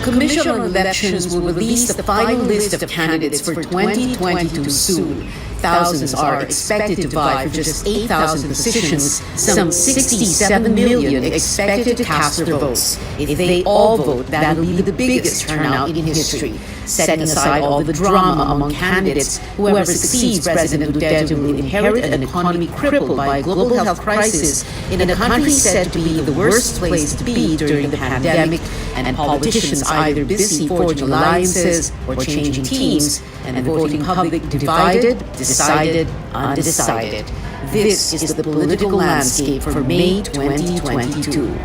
Commission on Elections will release the final list of candidates for 2022 soon. Thousands are expected to vie for just 8,000 positions, some 67 million expected to cast their votes. If they all vote, that will be the biggest turnout in history. Setting aside all the drama among candidates, whoever succeeds President Duterte will inherit an economy crippled by a global health crisis in a country said to be the worst place to be during the pandemic, and politicians either busy forging alliances or changing teams, and the voting public divided, decided, undecided. This is the political landscape for May 2022.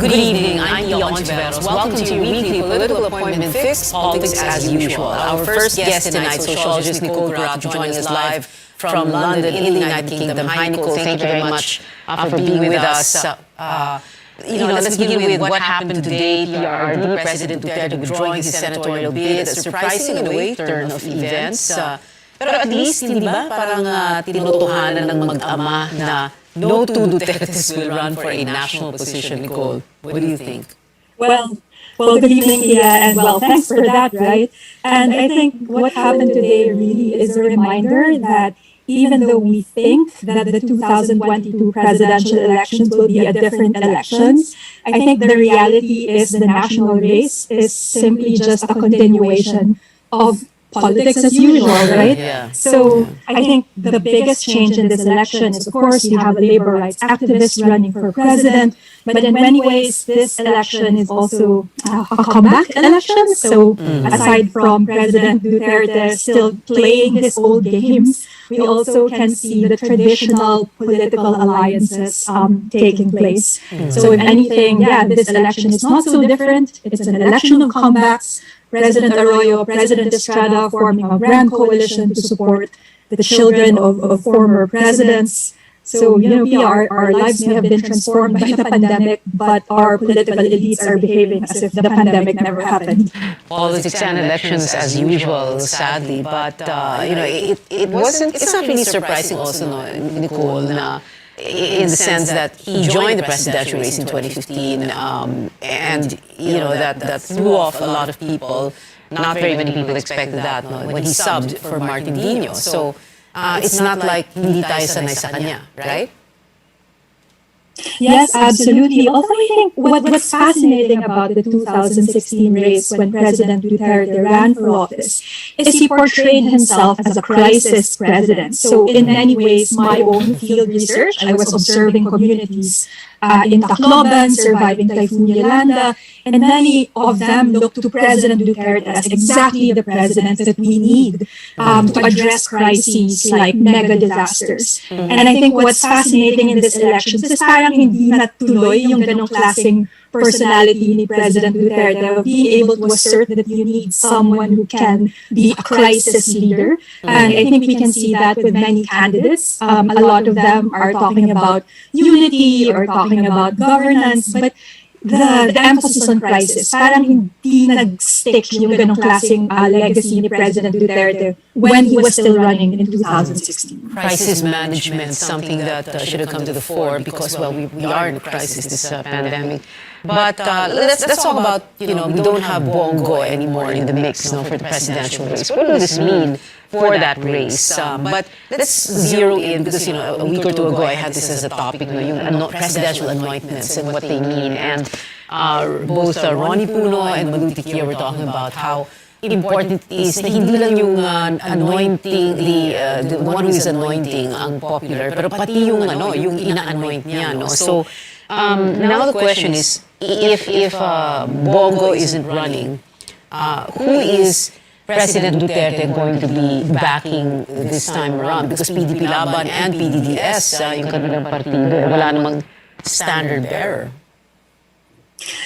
Good evening, I'm Davao. Welcome to your weekly political appointment fix, politics as usual. Our first guest tonight, sociologist Nicole Grato, joining us live from London in the United Kingdom. Hi Nicole, thank you very much for being with us. Let's begin with what happened today. PRRD President Duterte withdrawing his senatorial bid, a surprising in a way turn of events. Pero at least, hindi ba, parang tinutuhanan ng mag-ama na no two Dutertes will run for a national position, Nicole. What do you think? Well, good evening, Kia, and thanks for that, right? And I think what happened today really is a reminder that even though we think that the 2022 presidential elections will be a different elections, I think the reality is the national race is simply just a continuation of politics as usual, right? Yeah. So I think the biggest change in this election is, of course, you have a labor rights activist running for president, but in many ways, this election is also a comeback election. So aside from President Duterte still playing his old games, we also can see the traditional political alliances taking place. So if anything, this election is not so different. It's an election of comebacks. President Arroyo, President Estrada forming a grand coalition to support the children of former presidents. So, our lives may have been transformed by the pandemic, but our political elites are behaving as if the pandemic never happened. Politics and elections as usual, sadly, but it's not really surprising also, Nicole, in the sense that he joined the presidential race in 2015, and that threw off a lot of people. Not very many people expected that when he subbed for Martin Dino. So it's not like hindi tayo sanay sa kanya, right? Yes, absolutely. Although I think what's fascinating about the 2016 race when President Duterte ran for office is he portrayed himself as a crisis president. So in many ways, my own field research, I was observing communities in Tacloban surviving Typhoon Yolanda, and many of them look to President Duterte as exactly the president that we need to address crises like mega disasters. And I think what's fascinating in this election is parang hindi natuloy yung ganong klaseng personality ni President Duterte of being able to assert that you need someone who can be a crisis leader. And I think we can see that with many candidates. A lot of them are talking about unity or talking about governance, but the emphasis on crisis, parang hindi nag-stick yung ganong klaseng legacy ni President Duterte when he was still running in 2016. Crisis management, something that should have come to the fore because, we are in a crisis, this pandemic. But let's talk about, we don't have Bongo anymore in the mix for the presidential race. What does this mean for that race? But let's zero in because, a week or two ago I had this as a topic, yung presidential anointments and what they mean. And both Ronnie Puno and Maluti were talking about how important it is na hindi lang yung anointing, the one who is anointing ang popular, pero pati yung ina-anoint niya. No? So now the question is, if Bongo isn't running, who is President Duterte going to be backing this time around? Because PDP Laban and PDDS, yung kanilang partido, wala namang standard bearer.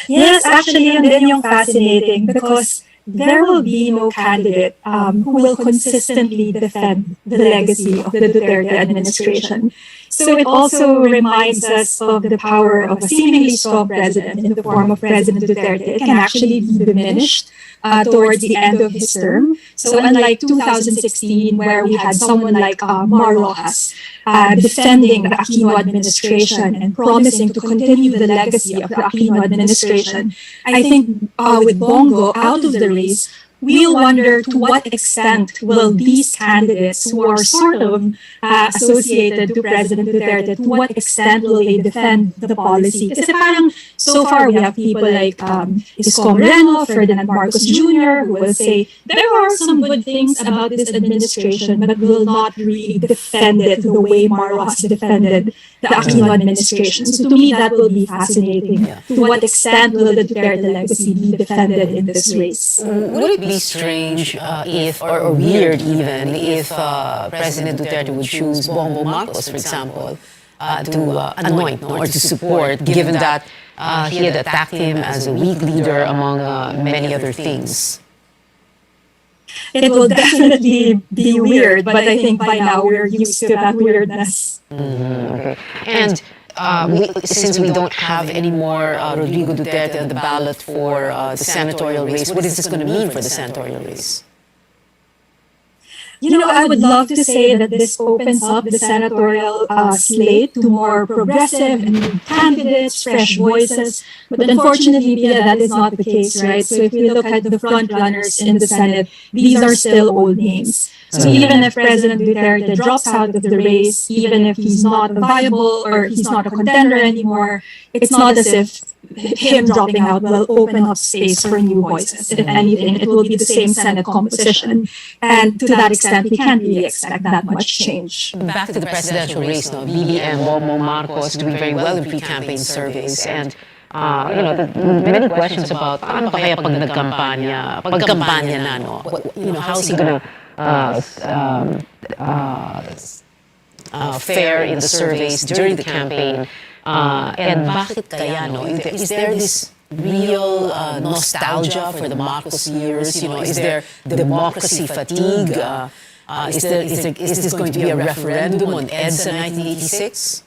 Yes, actually, and then yung fascinating because there will be no candidate who will consistently defend the legacy of the Duterte administration. So it also reminds us of the power of a seemingly strong president in the form of President Duterte. It can actually be diminished towards the end of his term. So unlike 2016, where we had someone like Mar Rojas defending the Aquino administration and promising to continue the legacy of the Aquino administration, I think with Bongo out of the race, we'll wonder to what extent will these candidates who are sort of associated to President Duterte, to what extent will they defend the policy? Kasi parang so far we have people like Isko Moreno, Ferdinand Marcos Jr., who will say there are some good things about this administration, but will not really defend it the way Mar Rojas defended the Aquino administration. So to me, that will be fascinating. To what extent will the Duterte legacy be defended in this race? Would it be strange if, or weird even, if President Duterte would choose Bongbong Marcos, for example, to anoint or to support, given that he had attacked him as a weak leader among many other things? It will definitely be weird, but I think by now we're used to that weirdness. Okay. And since we don't have any more Rodrigo Duterte on the ballot for the senatorial race, what is this going to mean for the senatorial race? You know, I would love to say that this opens up the senatorial slate to more progressive and new candidates, fresh voices. But unfortunately, Pia, that is not the case, right? So if we look at the front runners in the Senate, these are still old names. So even if President Duterte drops out of the race, even if he's not viable or he's not a contender anymore, it's not as if him dropping out will open up space for new voices. If anything, it will be the same Senate composition. And to that extent, we can't really expect that much change. Back to the presidential race, no? BBM, Bongbong Marcos doing very well in pre-campaign surveys. And many questions about paano pa kaya pag pagkampanya na, no? How is he going to fare in the surveys during the campaign? And bakit kaya, no? Is there this real nostalgia for the Marcos years? Is there democracy fatigue? Is this going to be a referendum on EDSA 1986?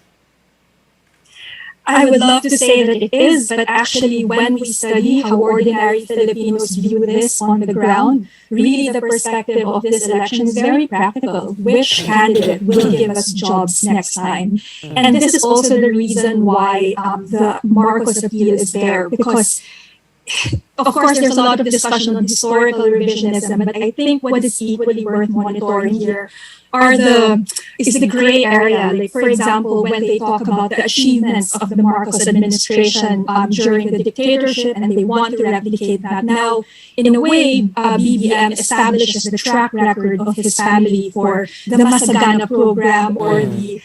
I would love to say that it is, but actually when we study how ordinary Filipinos view this on the ground, really the perspective of this election is very practical. Which candidate will give us jobs next time? And this is also the reason why the Marcos appeal is there, because of course, there's a lot of discussion on historical revisionism, but I think what is equally worth monitoring here is the gray area. Like, for example, when they talk about the achievements of the Marcos administration during the dictatorship, and they want to replicate that now, in a way, BBM establishes the track record of his family for the Masagana program or the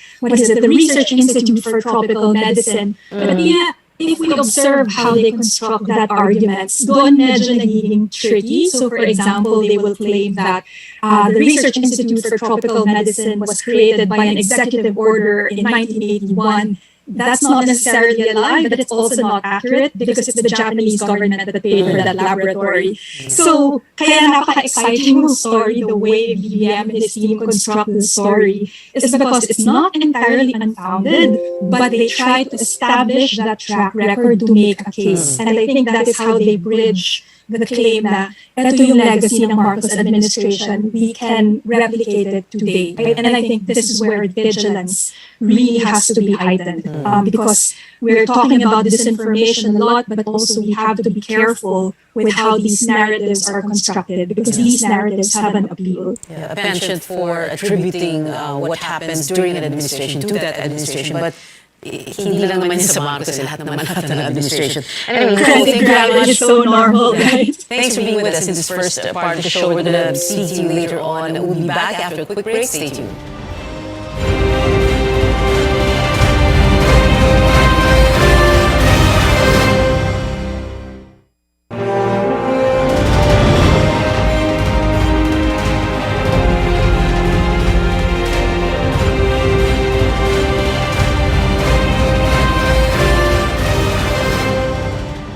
Research Institute for Tropical Medicine. But yeah, if we observe how they construct that argument, doon medyo nagiging tricky. So for example, they will claim that the Research Institute for Tropical Medicine was created by an executive order in 1981. That's not necessarily a lie, but it's also not accurate because it's the Japanese government that paid for that laboratory. So, kaya napaka-exciting yung story, the way BBM and his team construct the story, is because it's not entirely unfounded, but they try to establish that track record to make a case. And I think that is how they bridge the claim na ito yung legacy ng Marcos administration, we can replicate it today. And I think this is where vigilance really has to be heightened because we're talking about disinformation a lot, but also we have to be careful with how these narratives are constructed because these narratives have an appeal. A penchant for attributing what happens during an administration to that administration, but hindi lang naman yun sa Marcos, lahat ng administration. Anyway, credit grabbing is so normal, right? Thanks for being with us in this first part of the show. We're going to see you later on. We'll be back after a quick break. Stay tuned.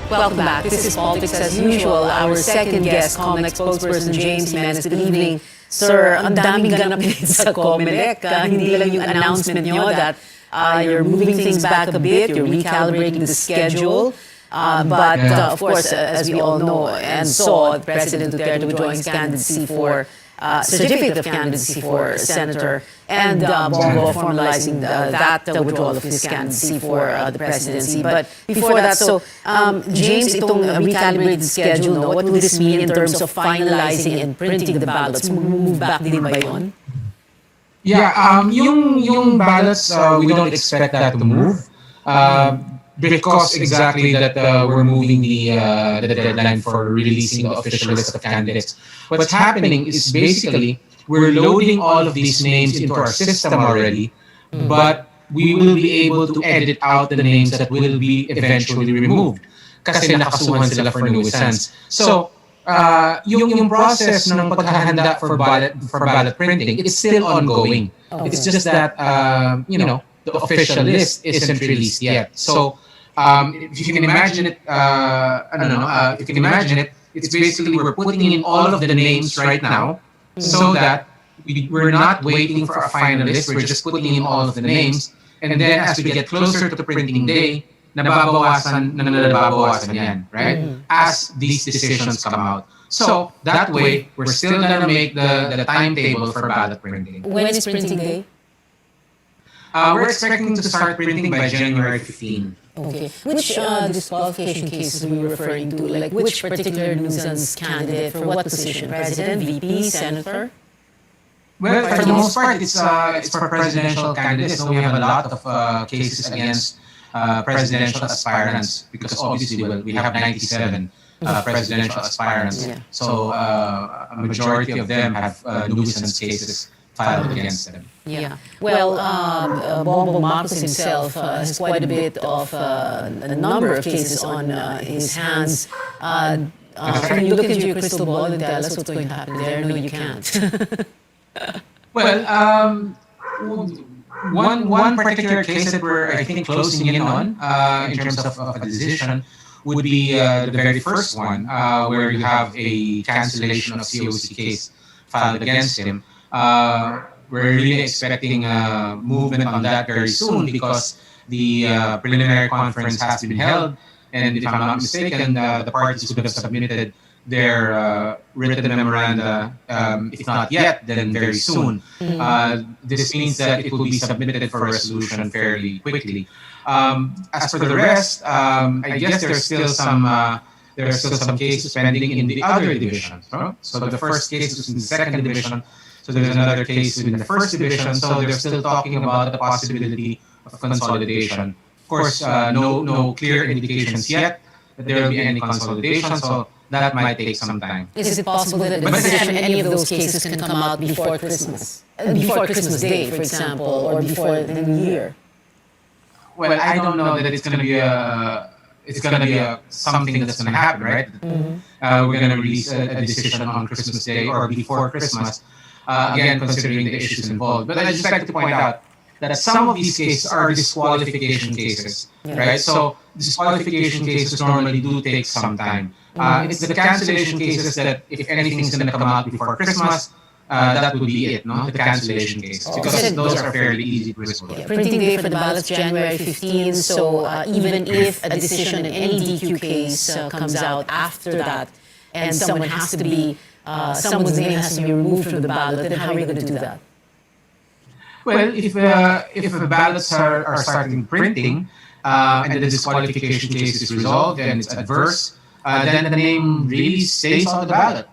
Welcome back. This is Politics as Usual. Our second guest, COMELEC spokesperson James Jimenez. Good evening. Sir, ang daming ganap din sa COMELEC. Hindi lang yung announcement nyo that You're moving things back a bit. You're recalibrating the schedule. But of course, as we all know and saw, President Duterte withdrawing his candidacy for certificate of candidacy for senator, and Bongo formalizing that withdrawal of his candidacy for the presidency. But before that, so James, itong recalibrated schedule, no, what would this mean in terms of finalizing and printing the ballots? Move back din ba yun? Yeah, yung ballots, we don't expect that to move. Because exactly that we're moving the deadline for releasing the official list of candidates. What's happening is basically we're loading all of these names into our system already, but we will be able to edit out the names that will be eventually removed kasi nakasuhan sila for nuisance. So, yung process ng paghahanda for ballot printing, it's still ongoing. Okay. It's just that the official list isn't released yet. So, if you can imagine it, if you can imagine it, it's basically we're putting in all of the names right now, so that we're not waiting for a final list. We're just putting in all of the names, and then as we get closer to printing day, nababawasan yan, right? As these decisions come out. So that way, we're still gonna make the timetable for ballot printing. When is printing day? We're expecting to start printing by January 15. Okay. Which disqualification cases are we referring to? Like which particular nuisance candidate for what position? President, VP, senator? Well, for the most part, it's for presidential candidates. So we have a lot of cases against presidential aspirants because obviously, we have 97 presidential aspirants. Yeah. So a majority of them have nuisance cases filed against them. Yeah. Well, Bongbong Marcos himself has quite a bit of a number of cases on his hands. Can you look into your crystal ball and tell us what's going to happen there? No, you can't. Well, one particular case that we're, I think, closing in on in terms of a decision would be the very first one, where you have a cancellation of COC case filed against him. We're really expecting movement on that very soon because the preliminary conference has been held, and if I'm not mistaken, the parties would have submitted their written memoranda, if not yet, then very soon. This means that it will be submitted for resolution fairly quickly. As for the rest, I guess there's still some cases pending in the other divisions. No? So the first case was in the second division. So there's another case in the first division. So they're still talking about the possibility of consolidation. Of course, no clear indications yet that there will be any consolidation. So that might take some time. Is it possible that a decision in any of those cases can come out before Christmas? Before Christmas Day, for example, or before the New Year? Well, I don't know that it's going to be something that's going to happen, right? We're going to release a decision on Christmas Day or before Christmas. Again, considering the issues involved. But I'd just like to point out that some of these cases are disqualification cases, right? So disqualification cases normally do take some time. It's the cancellation cases that if anything's going to come out before Christmas, that would be it, no? The cancellation cases, because those are fairly easy to resolve. Printing day for the ballots January 15, so even if a decision in any DQ case comes out after that, and someone has to be someone's name has to be removed from the ballot, then how are you going to do that? Well, if the ballots are starting printing and the disqualification case is resolved and it's adverse, then the name really stays on the ballot.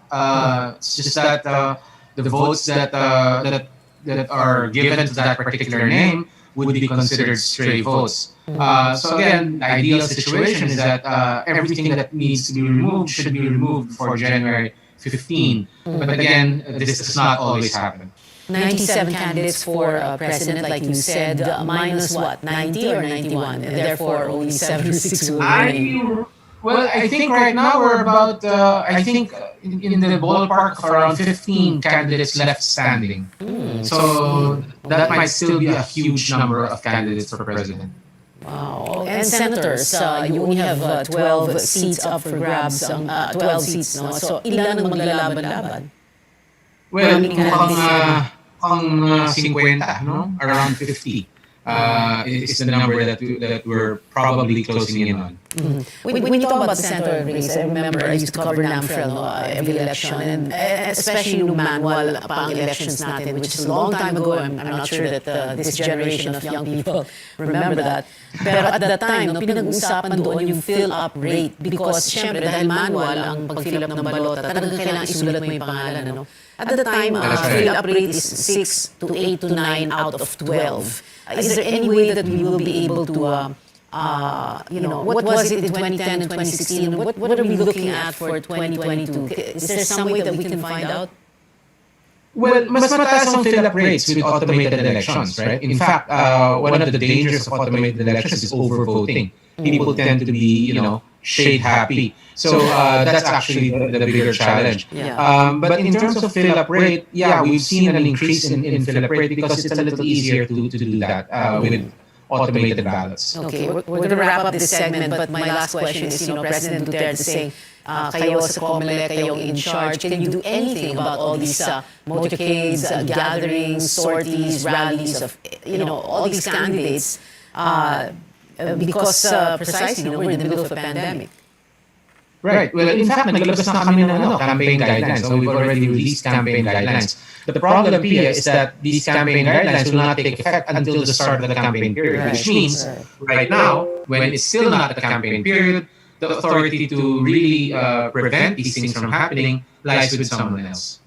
It's just that the votes that are given to that particular name would be considered stray votes. So again, the ideal situation is that everything that needs to be removed should be removed before January 15. But again, this does not always happen. 97 candidates for president, like you said, minus what, 90 or 91? And therefore, only 7 or 6 will remain. Well, I think right now we're about, in the ballpark of around 15 candidates left standing. So that might still be a huge number of candidates for president. Wow. And senators, you only have 12 seats up for grabs, 12 seats, no? So ilan ang maglalaban-laban? Well, mukhang 50, no? Around 50. is the number that we're probably closing in on. When you talk about the senatorial race, I remember I used to cover NAMFREL every election, and especially yung manual pang elections natin, which is a long time ago. I'm not sure that this generation of young people remember that. Pero at that time, no, pinag-uusapan doon yung fill-up rate because syempre dahil manual ang pag-fill up ng balota, talagang kailangan isulat mo yung pangalan. Ano? At the time, fill-up rate is 6 to 8 to 9 out of 12. Is there any way that we will be able to, what was it in 2010 and 2016? What are we looking at for 2022? Is there some way that we can find out? Well, mas mataas ang fill-up rates with automated elections, right? In fact, one of the dangers of automated elections is overvoting. People tend to be, shade happy. So that's actually the bigger challenge. Yeah. But in terms of fill-up rate, we've seen an increase in fill-up rate because it's a little easier to do that with automated ballots. Okay, we're going to wrap up this segment, but my last question is, President Duterte saying, kayo sa COMELEC, kayong in charge, can you do anything about all these motorcades, gatherings, sorties, rallies of, all these candidates, because precisely, we're in the middle of a pandemic. Right. Well, in fact, naglabas na kami ng campaign guidelines. So we've already released campaign guidelines. The problem, Pia, is that these campaign guidelines will not take effect until the start of the campaign period, which means right now, when it's still not the campaign period, the authority to really prevent these things from happening lies with someone else.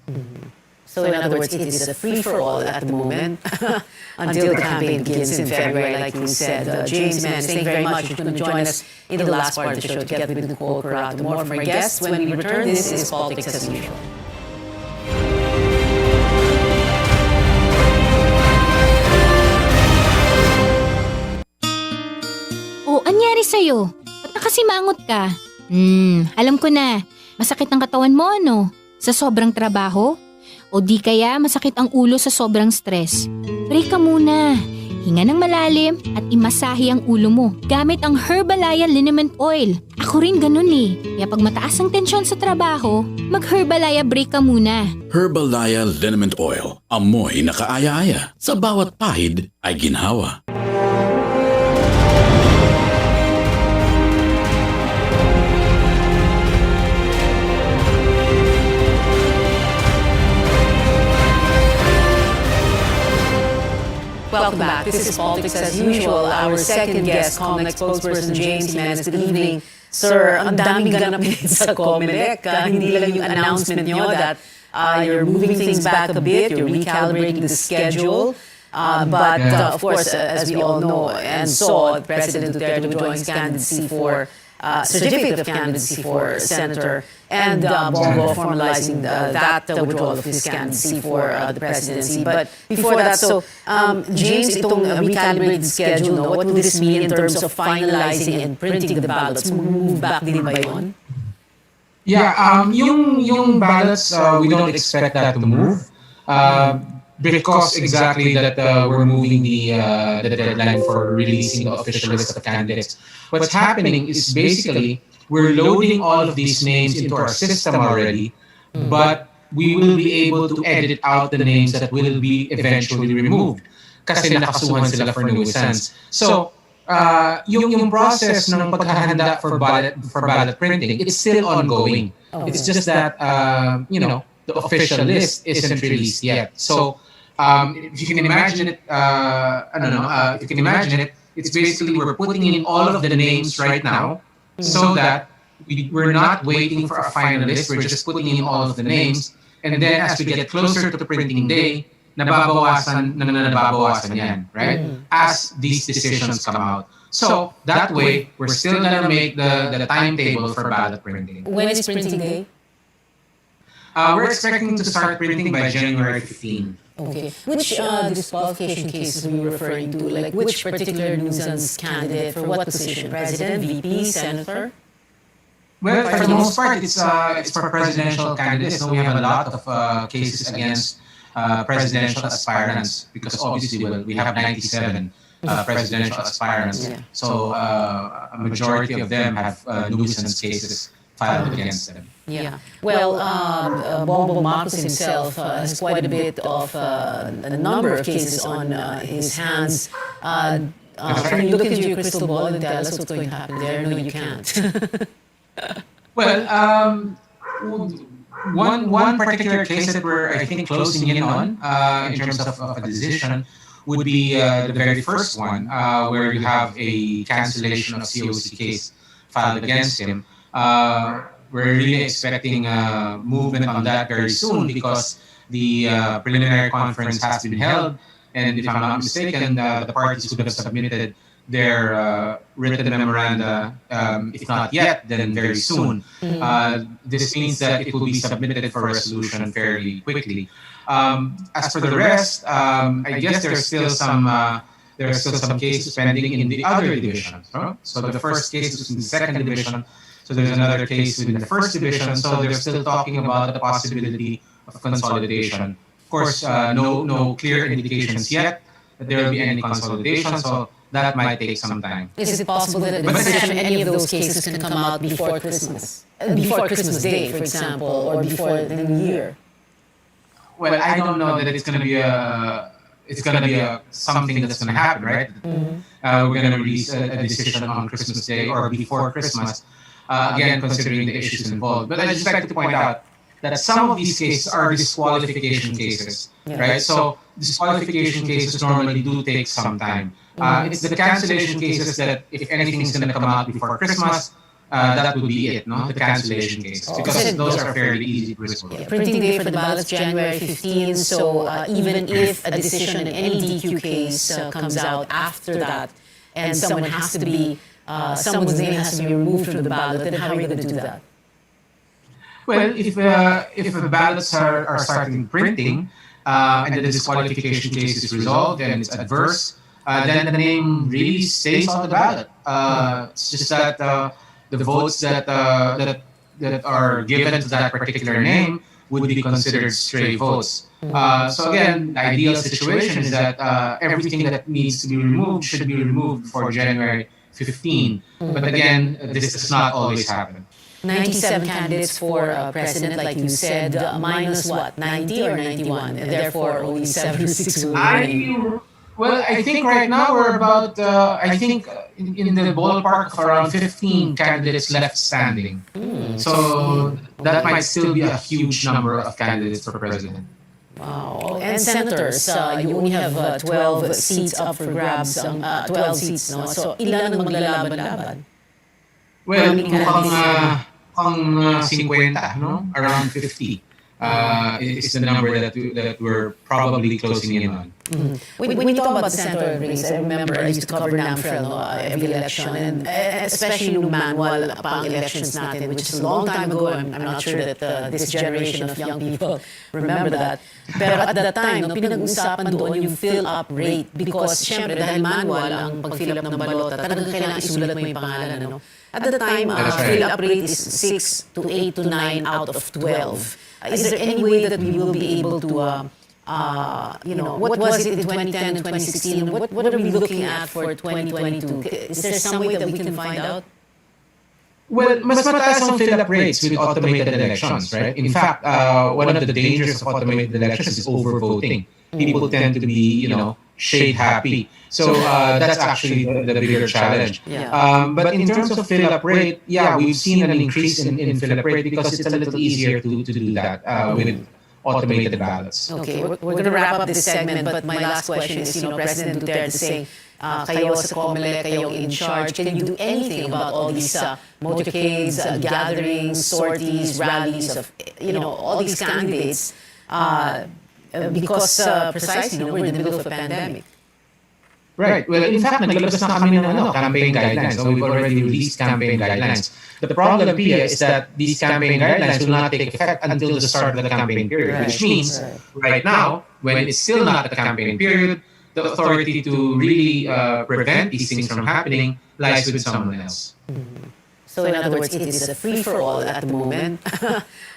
So in other words, it is a free-for-all at the moment until the campaign begins in February, like you said. James Menes, thank you very much. You're going to join us in the last part of the show to get with Nicole Corrado. More from our guests when we return. This is Politics as Usual. Oh, anyari sa'yo? Ba't nakasimangot ka? Alam ko na. Masakit ang katawan mo, ano? Sa sobrang trabaho? O di kaya masakit ang ulo sa sobrang stress? Break ka muna. Hinga ng malalim at imasahe ang ulo mo gamit ang Herbalaya Liniment Oil. Ako rin ganun eh. Kaya pag mataas ang tensyon sa trabaho, mag-Herbalaya break ka muna. Herbalaya Liniment Oil. Amoy na kaaya-aya. Sa bawat pahid ay ginhawa. Welcome back. This is Politics as Usual. Our second guest, COMELEC spokesperson James Menes. Good evening. Sir, ang daming ganap sa COMELEC. Hindi lang yung announcement nyo that you're moving things back a bit, you're recalibrating the schedule. But of course, as we all know and saw, President Duterte withdrawing his candidacy for certificate of candidacy for senator, and Bongo formalizing that withdrawal of his candidacy for the presidency. But before that, so James, itong recalibrated schedule, no, what will this mean in terms of finalizing and printing the ballots? Move back din ba yun? Yung ballots, we don't expect that to move. Because exactly that we're moving the deadline for releasing the official list of candidates. What's happening is basically we're loading all of these names into our system already, but we will be able to edit out the names that will be eventually removed kasi nakasuhan sila for nuisance. So, yung process ng paghahanda for ballot printing, it's still ongoing. It's just that the official list isn't released yet. So, if you can imagine it, it's basically we're putting in all of the names right now, so that we're not waiting for a final list. We're just putting in all of the names, and then as we get closer to printing day, nababawasan yan, right? As these decisions come out. So that way, we're still gonna make the timetable for ballot printing. When is printing day? We're expecting to start printing by January 15. Okay. Which disqualification cases are you referring to? Like which particular nuisance candidate for what position? President, VP, senator? Well, for the most part, it's for presidential candidates. So we have a lot of cases against presidential aspirants because obviously, we have 97 presidential aspirants. Yeah. So a majority of them have nuisance cases filed against them. Yeah. Well, Bongbong Marcos himself has quite a bit of a number of cases on his hands. Can you look into your crystal ball and tell us what's going to happen there? No, you can't. Well, one particular case that we're, I think, closing in on in terms of a decision would be the very first one, where you have a cancellation of COC case filed against him. We're really expecting movement on that very soon because the preliminary conference has been held, and if I'm not mistaken, the parties would have submitted their written memoranda, if not yet, then very soon. This means that it will be submitted for resolution fairly quickly. As for the rest, I guess there's still some cases pending in the other divisions. No? So the first case was in the second division. So there's another case in the first division. So they're still talking about the possibility of consolidation. Of course, no clear indications yet that there will be any consolidation. So that might take some time. Is it possible that a decision in any of those cases can come out before Christmas? Before Christmas Day, for example, or before the New Year? Well, I don't know that it's going to be something that's going to happen, right? We're going to release a decision on Christmas Day or before Christmas. Again, considering the issues involved. But I'd just like to point out that some of these cases are disqualification cases, right? So disqualification cases normally do take some time. It's the cancellation cases that, if anything is going to come out before Christmas, that would be it, no? The cancellation cases, because those are fairly easy to resolve. Printing day for the ballots January 15, so even if a decision in any DQ case comes out after that, and someone's name has to be removed from the ballot, then how are you going to do that? Well, if the ballots are starting printing and the disqualification case is resolved and it's adverse, then the name really stays on the ballot. It's just that the votes that are given to that particular name would be considered stray votes. So again, the ideal situation is that everything that needs to be removed should be removed before January 15. But again, this does not always happen. 97 candidates for president, like you said, minus what, 90 or 91? And therefore, only 76 will remain. Well, I think right now we're about, in the ballpark of around 15 candidates left standing. So that might still be a huge number of candidates for president. Wow. And senators, you only have 12 seats up for grabs, 12 seats, no? So ilan ang maglalaban-laban? Well, mukhang 50, no? Around 50. Is the number that we're probably closing in on. When you talk about the senator race, I remember I used to cover NAMFREL every election, and especially nung manual pang elections natin, which is a long time ago. I'm not sure that this generation of young people remember that. Pero at that time, pinag-usapan doon yung fill-up rate because syempre dahil manual ang pag-fill up ng balota, talagang kailangan isulat mo yung pangalan. Ano? At the time, fill-up rate is 6 to 8 to 9 out of 12. Is there any way that we will be able to, what was it in 2010 and 2016? What are we looking at for 2022? Is there some way that we can find out? Well, mas mataas ang fill-up rates with automated elections, right? In fact, one of the dangers of automated elections is overvoting. People tend to be, shade happy. So that's actually the bigger challenge. But in terms of fill-up rate, we've seen an increase in fill-up rate because it's a little easier to do that with automated ballots. Okay, we're going to wrap up this segment, but my last question is, President Duterte saying, kayo sa COMELEC, kayo in charge, can you do anything about all these motorcades, gatherings, sorties, rallies of, all these candidates? Because precisely, we're in the middle of a pandemic. Right. Well, in fact, naglabas na kami ng campaign guidelines. So we've already released campaign guidelines. The problem, Pia, is that these campaign guidelines will not take effect until the start of the campaign period, which means right now, when it's still not the campaign period, the authority to really prevent these things from happening lies with someone else. So in other words, it is a free-for-all at the moment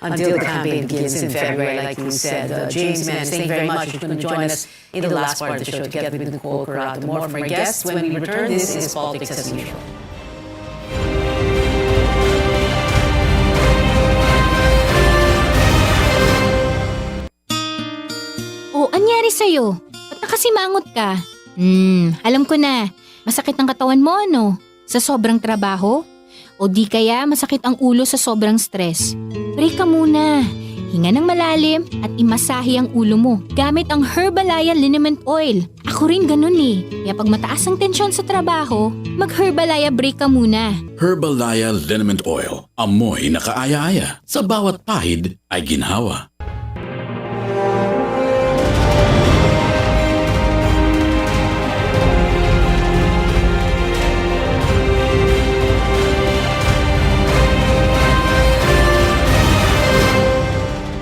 until the campaign begins in February, like you said. James, man, thank you very much. You're going to join us in the last part of the show to get with Nicole Corrado. More from our guests when we return. This is Politics as Usual. sa'yo? Ba't nakasimangot ka? Alam ko na. Masakit ang katawan mo, ano? Sa sobrang trabaho? O di kaya masakit ang ulo sa sobrang stress? Break ka muna. Hinga ng malalim at imasahe ang ulo mo gamit ang Herbalaya Liniment Oil. Ako rin ganun eh. Kaya pag mataas ang tensyon sa trabaho, mag-Herbalaya break ka muna. Herbalaya Liniment Oil. Amoy na kaaya-aya. Sa bawat pahid ay ginhawa.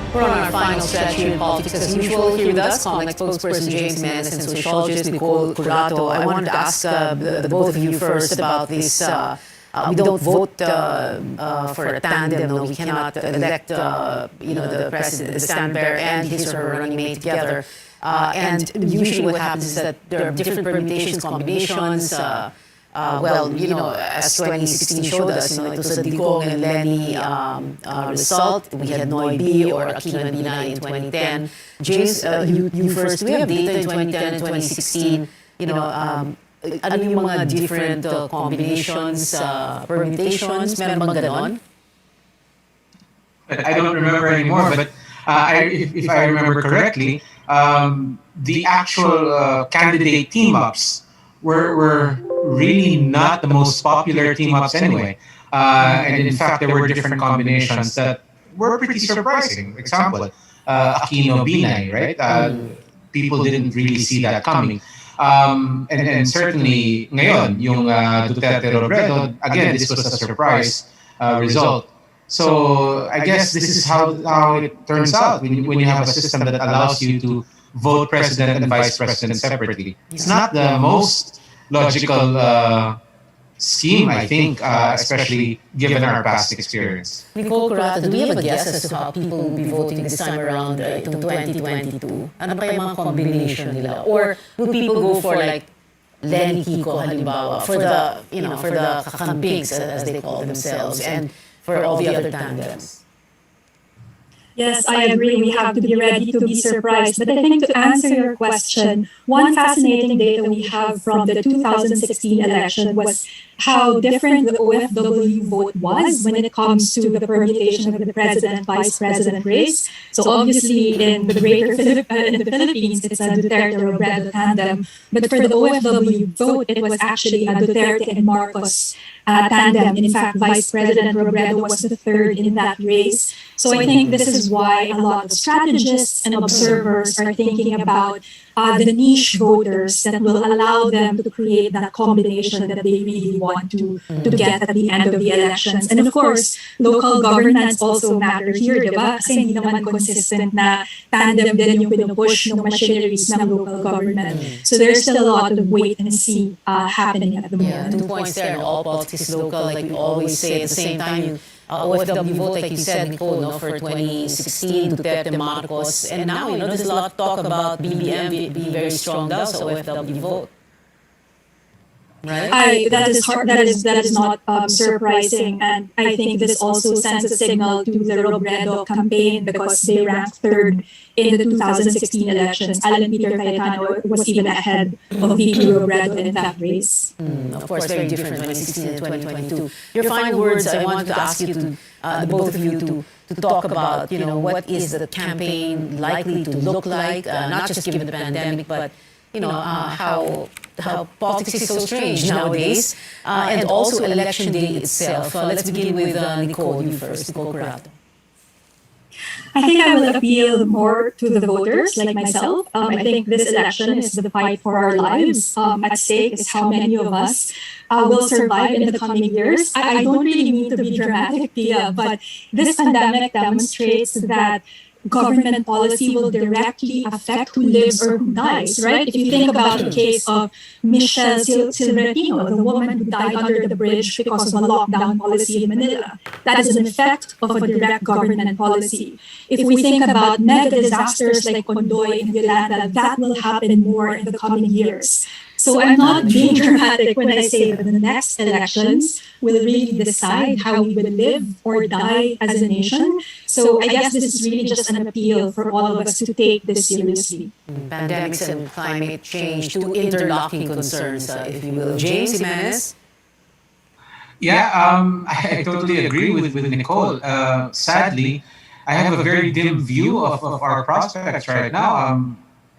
We're on our final stretch here in politics as usual. Here with us, Comelec spokesperson James Menes and sociologist Nicole Curato. I wanted to ask the both of you first about this. We don't vote for a tandem. No, we cannot elect, the president, the stand-bearer, and his or her running mate together. And usually, what happens is that there are different permutations, combinations. As 2016 showed us, it was a Digong and Lenny result. We had Noy B or Aquino and Binay in 2010. James, you first. We have data in 2010 and 2016. Ano yung mga different combinations, permutations? Meron bang ganon? I don't remember anymore, but if I remember correctly, the actual candidate team-ups were really not the most popular team-ups anyway. And in fact, there were different combinations that were pretty surprising. For example, Aquino Binay, right? People didn't really see that coming. And certainly, ngayon, yung Duterte Robredo, again, this was a surprise result. So I guess this is how it turns out when you have a system that allows you to vote president and vice president separately. It's not the most logical scheme, I think, especially given our past experience. Nicole Curato, do we have a guess as to how people will be voting this time around itong 2022? Ano pa yung mga combination nila? Or will people go for like Lenny Kiko halimbawa for the kakampings as they call themselves and for all the other tandems? Yes, I agree. We have to be ready to be surprised. But I think to answer your question, one fascinating data we have from the 2016 election was how different the OFW vote was when it comes to the permutation of the president vice president race. So obviously in the Philippines, it's a Duterte-Robredo tandem. But for the OFW vote, it was actually a Duterte and Marcos tandem. In fact, Vice President Robredo was the third in that race. So I think this is why a lot of strategists and observers are thinking about the niche voters that will allow them to create that combination that they really want to get at the end of the elections. And of course, local governance also matters here, di ba? Kasi hindi naman consistent na tandem din yung pinupush ng machineries ng local government. So there's still a lot of wait and see happening at the moment. 2 points there, and all politics is local, like we always say. At the same time, OFW vote, like you said, Nicole, for 2016, Duterte, Marcos, and now, there's a lot of talk about BBM being very strong daw sa OFW vote. Right? That is not surprising, and I think this also sends a signal to the Robredo campaign because they ranked third in the 2016 elections. Alan Peter Cayetano was even ahead of VP Robredo in that race. Of course, very different 2016 and 2022. Your final words, I wanted to ask you to the both of you to talk about, what is the campaign likely to look like, not just given the pandemic, but how politics is so strange nowadays, and also election day itself. Let's begin with Nicole, you first, Nicole Curato. I think I will appeal more to the voters like myself. I think this election is the fight for our lives. At stake is how many of us will survive in the coming years. I don't really mean to be dramatic, Pia, but this pandemic demonstrates that government policy will directly affect who lives or who dies, right? If you think about the case of Michelle Silverino, the woman who died under the bridge because of a lockdown policy in Manila, that is an effect of a direct government policy. If we think about mega disasters like Condoy and Yolanda, that will happen more in the coming years. So I'm not being dramatic when I say that the next elections will really decide how we will live or die as a nation. So I guess this is really just an appeal for all of us to take this seriously. Pandemics and climate change, two interlocking concerns, if you will. James Jimenez? Yeah, I totally agree with Nicole. Sadly, I have a very dim view of our prospects right now.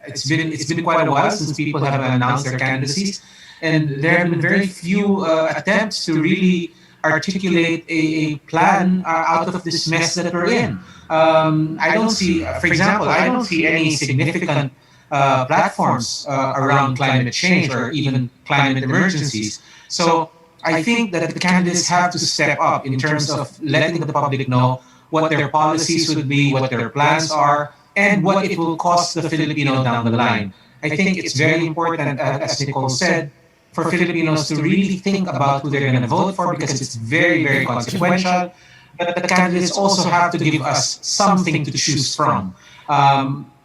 It's been quite a while since people have announced their candidacies, and there have been very few attempts to really articulate a plan out of this mess that we're in. I don't see, for example, I don't see any significant platforms around climate change or even climate emergencies. So I think that the candidates have to step up in terms of letting the public know what their policies would be, what their plans are, and what it will cost the Filipino down the line. I think it's very important, as Nicole said, for Filipinos to really think about who they're going to vote for because it's very, very consequential. But the candidates also have to give us something to choose from,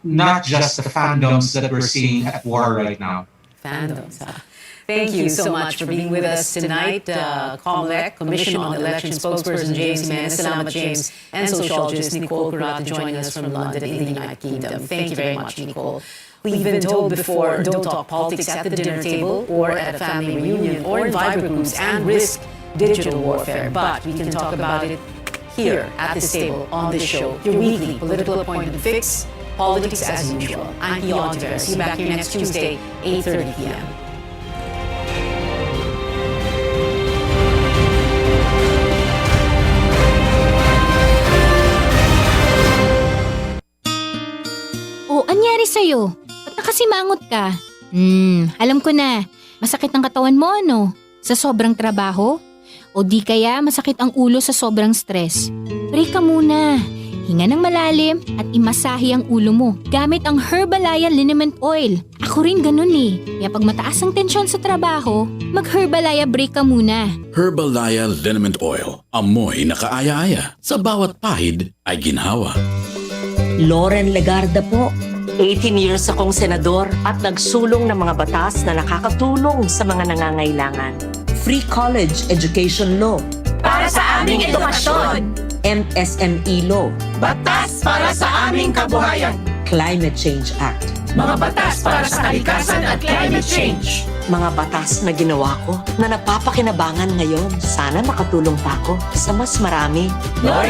not just the fandoms that we're seeing at war right now. Fandoms, huh? Thank you so much for being with us tonight. COMELEC, Commission on Election spokesperson James Jimenez, salamat James, and sociologist Nicole Curata joining us from London in the United Kingdom. Thank you very much, Nicole. We've been told before, don't talk politics at the dinner table or at a family reunion or in Viber groups and risk digital warfare. But we can talk about it here at this table on this show, your weekly political appointment fix, politics as usual. I'm Pia Ontiveros. See you back here next Tuesday, 8:30 p.m. O, anyari sa'yo? Ba't nakasimangot ka? Alam ko na. Masakit ang katawan mo, ano? Sa sobrang trabaho? O di kaya masakit ang ulo sa sobrang stress? Break ka muna. Hinga ng malalim at imasahe ang ulo mo gamit ang Herbalaya Liniment Oil. Ako rin ganun eh. Kaya pag mataas ang tensyon sa trabaho, mag-Herbalaya break ka muna. Herbalaya Liniment Oil. Amoy na kaaya-aya. Sa bawat pahid ay ginhawa. Loren Legarda po. 18 years akong senador at nagsulong ng mga batas na nakakatulong sa mga nangangailangan. Free college education law. Para sa aming edukasyon. MSME law. Batas para sa aming kabuhayan. Climate Change Act. Mga batas para sa kalikasan at climate change. Mga batas na ginawa ko na napapakinabangan ngayon. Sana makatulong pa ako sa mas marami.